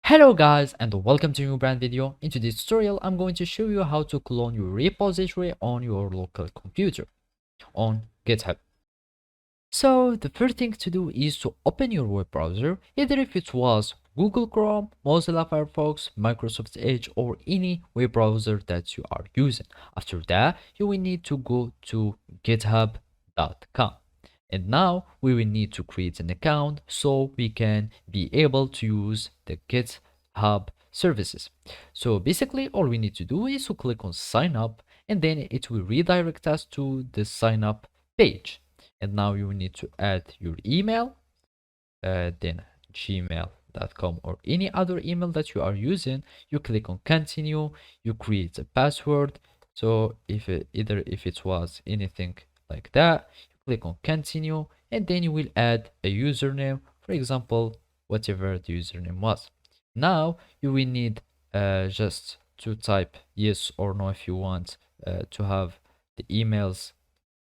Hello guys and welcome to a new brand video. In today's tutorial I'm going to show you how to clone your repository on your local computer on GitHub. So the first thing to do is to open your web browser, either if it was Google Chrome, Mozilla Firefox, Microsoft Edge or any web browser that you are using. After that you will need to go to github.com. And now we will need to create an account so we can be able to use the GitHub services. So basically all we need to do is to click on sign up and then it will redirect us to the sign up page. And now you need to add your email, then gmail.com or any other email that you are using. You click on continue, you create a password. So if it was anything like that, click on continue and then you will add a username, for example whatever the username was. Now you will need just to type yes or no if you want to have the emails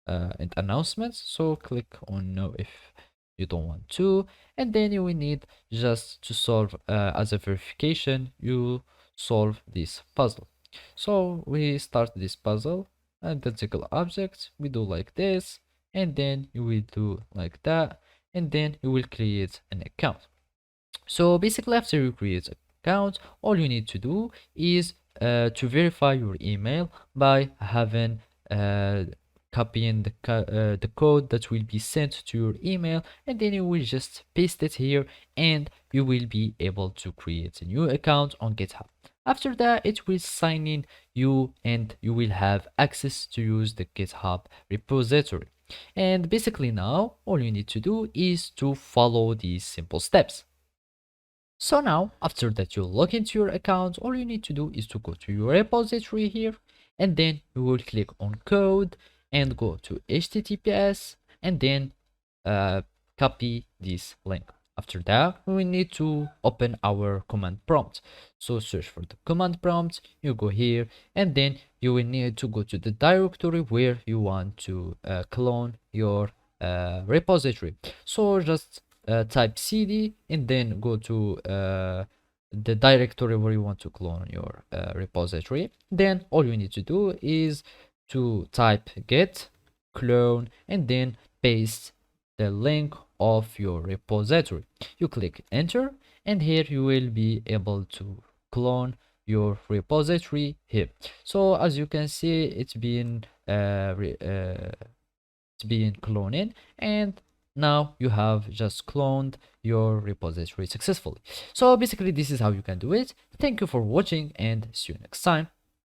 and announcements. So click on no if you don't want to, and then you will need just to solve as a verification, you solve this puzzle. So we start this puzzle, identical objects, we do like this, and then you will do like that, and then you will create an account. So basically after you create an account, all you need to do is to verify your email by having copying the code that will be sent to your email, and then you will just paste it here and you will be able to create a new account on GitHub. After that it will sign in you and you will have access to use the GitHub repository. And basically now all you need to do is to follow these simple steps. So now after that you log into your account, all you need to do is to go to your repository here and then you will click on code and go to HTTPS and then copy this link. After that we need to open our command prompt. So search for the command prompt, you go here and then you will need to go to the directory where you want to clone your repository. So just type cd and then go to the directory where you want to clone your repository. Then all you need to do is to type git clone and then paste the link of your repository. You click enter and here you will be able to clone your repository here. So as you can see it's been cloning, and now you have just cloned your repository successfully. So basically this is how you can do it. Thank you for watching and see you next time.